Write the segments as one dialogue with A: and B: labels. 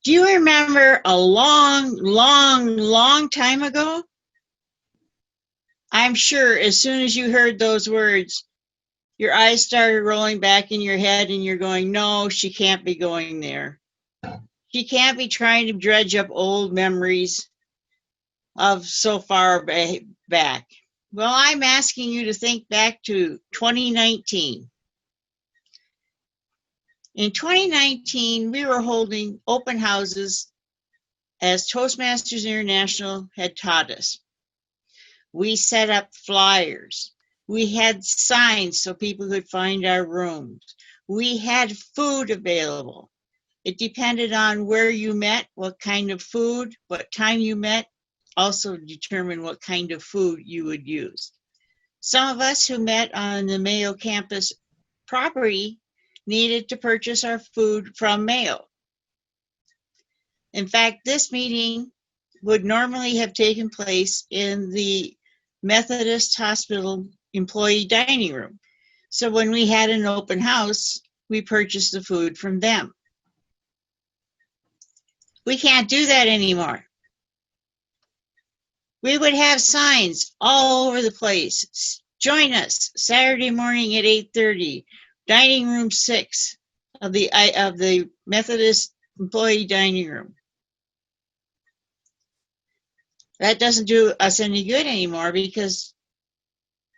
A: Do you remember a long time ago? I'm sure as soon as you heard those words, your eyes started rolling back in your head and you're going, no, she can't be going there. She can't be trying to dredge up old memories of so far back. Well, I'm asking you to think back to 2019. In 2019, we were holding open houses as Toastmasters International had taught us. We set up flyers. We had signs so people could find our rooms. We had food available. It depended on where you met, what kind of food, what time you met, also determined what kind of food you would use. Some of us who met on the Mayo campus property needed to purchase our food from Mayo. In fact, this meeting would normally have taken place in the Methodist Hospital employee dining room. So when we had an open house, we purchased the food from them. We can't do that anymore. We would have signs all over the place. Join us Saturday morning at 8:30, dining room 6 of the Methodist employee dining room. That doesn't do us any good anymore because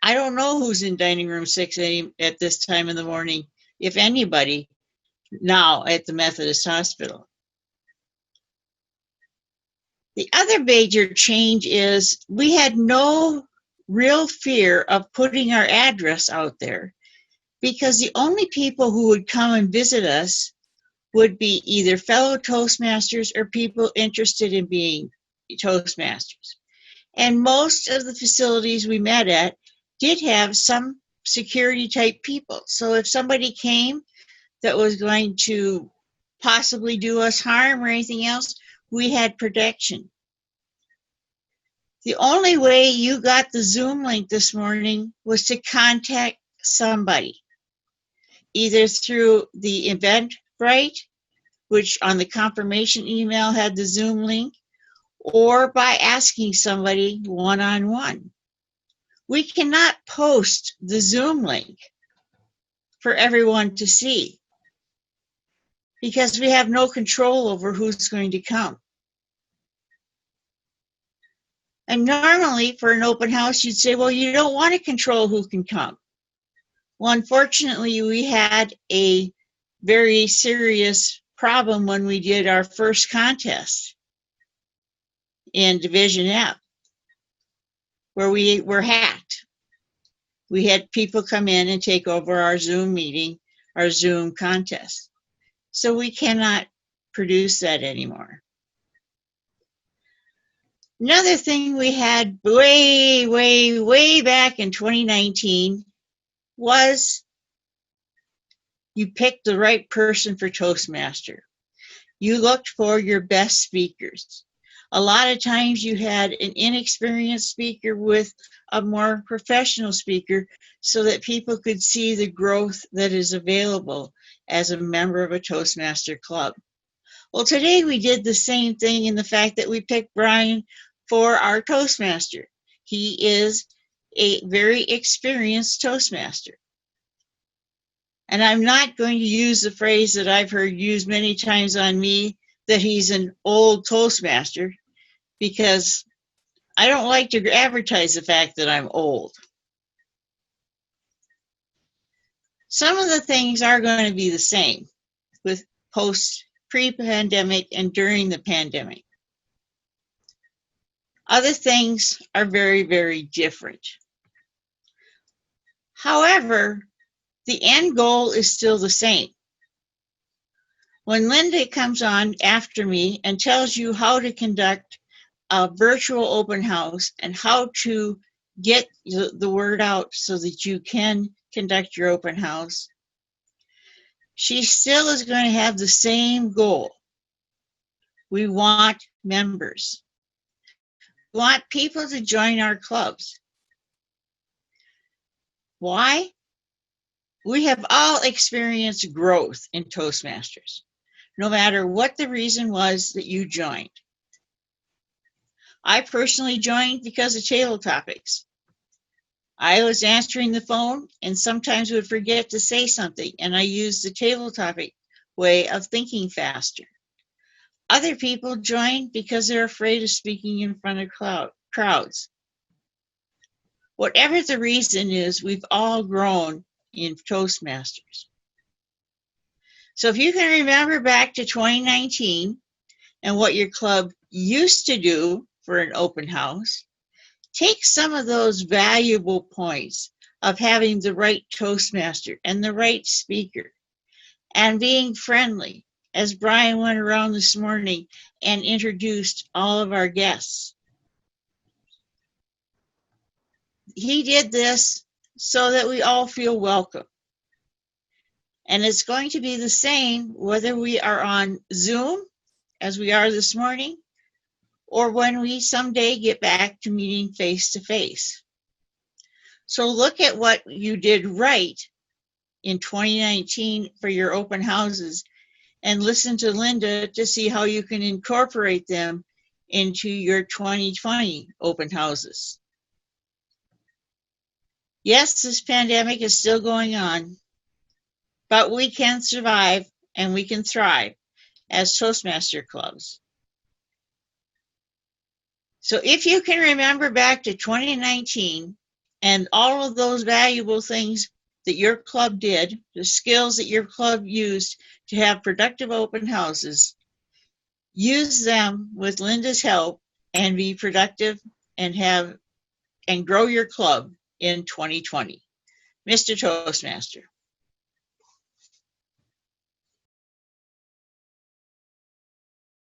A: I don't know who's in dining room 6 at this time in the morning, if anybody, now at the Methodist Hospital. The other major change is we had no real fear of putting our address out there because the only people who would come and visit us would be either fellow Toastmasters or people interested in being Toastmasters. And most of the facilities we met at did have some security type people. So if somebody came that was going to possibly do us harm or anything else, we had protection. The only way you got the Zoom link this morning was to contact somebody, either through the Eventbrite, which on the confirmation email had the Zoom link, or by asking somebody one-on-one. We cannot post the Zoom link for everyone to see because we have no control over who's going to come. And normally for an open house, you'd say, well, you don't want to control who can come. Well, unfortunately, we had a very serious problem when we did our first contest in Division F, where we were hacked. We had people come in and take over our Zoom meeting, our Zoom contest. So we cannot produce that anymore. Another thing we had way back in 2019 was you picked the right person for Toastmaster. You looked for your best speakers. A lot of times you had an inexperienced speaker with a more professional speaker so that people could see the growth that is available as a member of a Toastmaster club. Well, today we did the same thing in the fact that we picked Brian for our Toastmaster. He is a very experienced Toastmaster. And I'm not going to use the phrase that I've heard used many times on me, that he's an old Toastmaster, because I don't like to advertise the fact that I'm old. Some of the things are going to be the same with pre-pandemic and during the pandemic. Other things are very different. However, the end goal is still the same. When Linda comes on after me and tells you how to conduct a virtual open house and how to get the word out so that you can conduct your open house, she still is going to have the same goal. We want members. We want people to join our clubs. Why? We have all experienced growth in Toastmasters. no matter what the reason was that you joined. I personally joined because of table topics. I was answering the phone and sometimes would forget to say something, and I used the table topic way of thinking faster. Other people join because they're afraid of speaking in front of crowds. Whatever the reason is, we've all grown in Toastmasters. So if you can remember back to 2019 and what your club used to do for an open house, take some of those valuable points of having the right Toastmaster and the right speaker and being friendly, as Brian went around this morning and introduced all of our guests. He did this so that we all feel welcome. And it's going to be the same whether we are on Zoom, as we are this morning, or when we someday get back to meeting face to face. So look at what you did right in 2019 for your open houses and listen to Linda to see how you can incorporate them into your 2020 open houses. Yes, this pandemic is still going on, but we can survive and we can thrive as Toastmaster clubs. So if you can remember back to 2019 and all of those valuable things that your club did, the skills that your club used to have productive open houses, use them with Linda's help and be productive and grow your club in 2020. Mr. Toastmaster.